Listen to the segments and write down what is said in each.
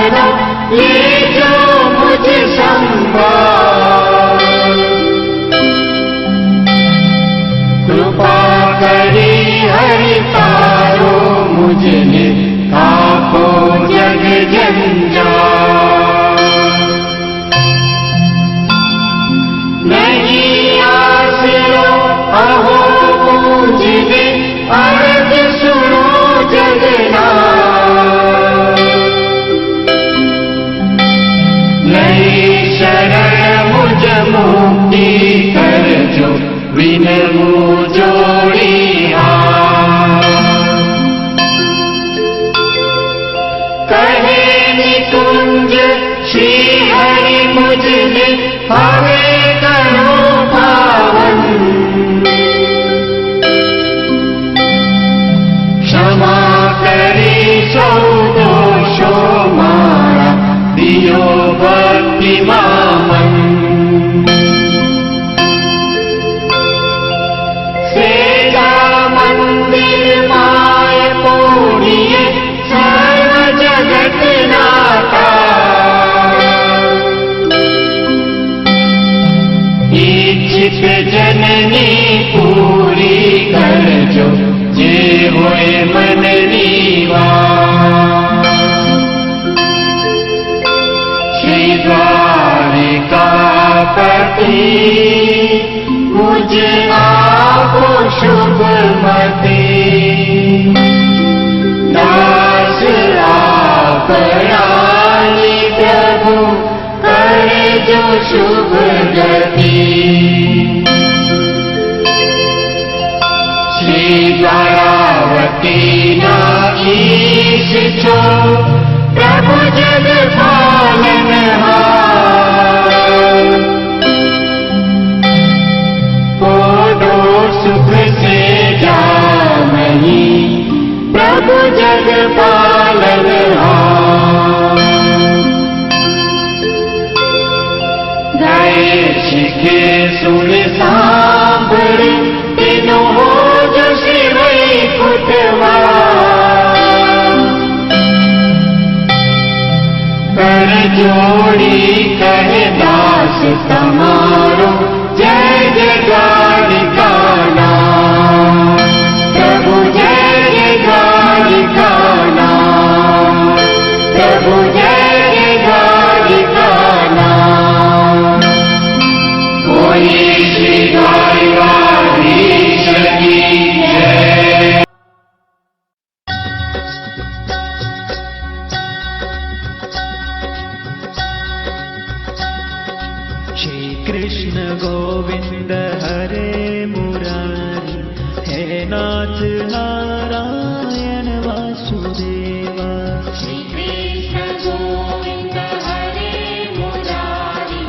सदा ले जो मुझे संभाल। कृपा करी हरि तारो मुझने कापो जग जंजाल। नहीं आसरो अहो मुझने अर्ज सुनो जगन्नाथ। नहीं शरण मुझ मुक्ति कर जो विनमु जोड़ी हाथ। कहे निकुंज श्री हरि मुझने हवे करो पावन। क्षमा करी सौ दोषो मारा दियो भक्ति मामन। सेजा मंदिर माय पूरिये सर्व जगत नाथा। इच्छित जननी पूरी कर जो जे होए मन नीवा। श्री द्वारिकापति मुझ आपो शुभ मति। दास आपरानी प्रभु करे जो शुभ गति। श्री द्वारावती ना ईश छो प्रभु जग पालनहार। पोडो सुख से जामही प्रभु जग पालनहार। गए शिखे सुन सांभर तीनों हो जो शिव कुटवार। कर जोड़ी कहे दास तमारो जय जयकारिका नाम। प्रभु जय जयकारिका नाम। प्रभु जय जयकारिका नाम। कोई श्री द्वारिकाधीश की जय। श्री कृष्ण गोविंद हरे मुरारी हे नाथ नारायण वासुदेवा। श्री कृष्ण गोविंद हरे मुरारी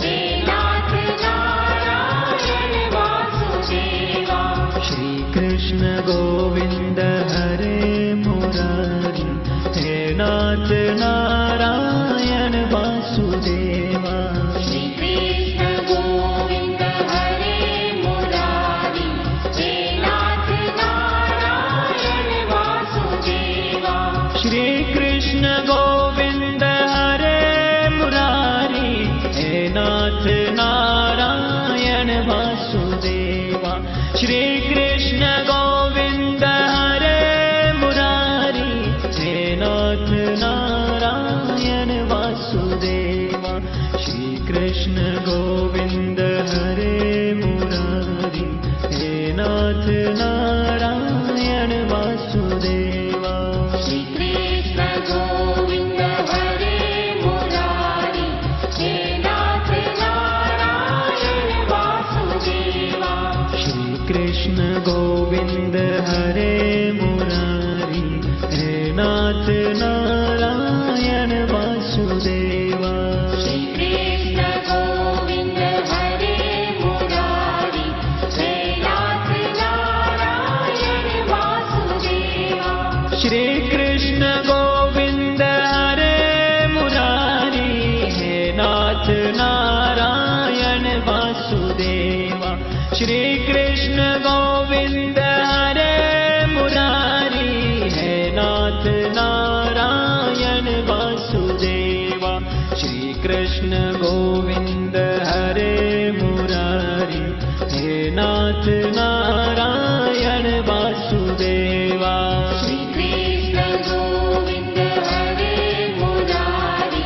हे नाथ नारायण वासुदेवा। श्री कृष्ण गोविंद हरे मुरारी हे नाथ नारायण वासुदेवा। श्री कृष्ण गोविंद हरे मुरारी हे नाथ नारायण वासुदेवा। श्री कृष्ण गोविंद हरे मुरारी हे नाथ नारायण वासुदेवा। श्री कृष्ण गोविंद हरे मुरारी हे नाथ नारायण वासुदेवा। श्री कृष्ण गोविंद हरे मुरारी हे नाथ नारायण वासुदेवा। श्री कृष्ण गोविंद हरे मुरारी हे नाथ नारायण वासुदेवा। श्री कृष्ण गोविंद हरे मुरारी हे नाथ नारायण वासुदेवा। श्री कृष्ण गोविंद कृष्ण गोविंद हरे मुरारी, हे नाथ नारायण वासुदेवा। श्री कृष्ण गोविंद हरे मुरारी,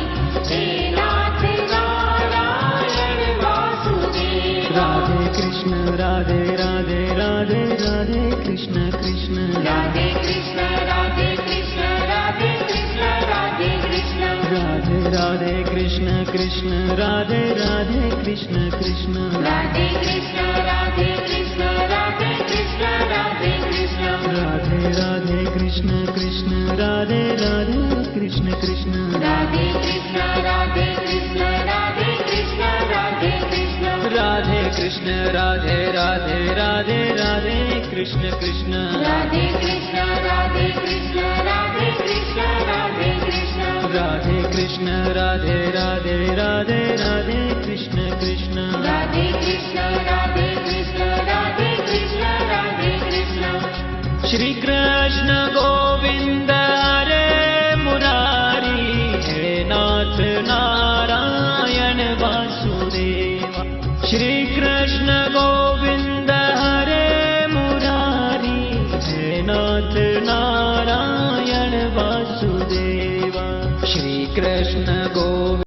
हे नाथ नारायण वासुदेवा। राधे कृष्ण राधे राधे राधे राधे कृष्ण कृष्ण राधे कृष्ण राधे कृष्ण राधे कृष्ण राधे कृष्ण। राधे राधे कृष्ण कृष्ण राधे राधे कृष्ण कृष्ण राधे कृष्ण राधे कृष्ण राधे कृष्ण राधे कृष्ण। राधे राधे कृष्ण कृष्ण राधे राधे कृष्ण कृष्ण राधे कृष्ण राधे कृष्ण राधे कृष्ण राधे कृष्ण। राधे कृष्ण राधे राधे राधे राधे कृष्ण कृष्ण राधे कृष्ण राधे कृष्ण राधे कृष्ण राधे कृष्ण। राधे कृष्ण राधे राधे राधे राधे कृष्ण कृष्ण राधे कृष्ण राधे कृष्ण राधे कृष्ण राधे कृष्ण। श्री कृष्ण गोविंद हरे मुरारी, हे नाथ नारायण वासुदेवा। श्री कृष्ण गोविंद हरे मुरारी, हे नाथ नारायण वासुदेवा। श्री कृष्ण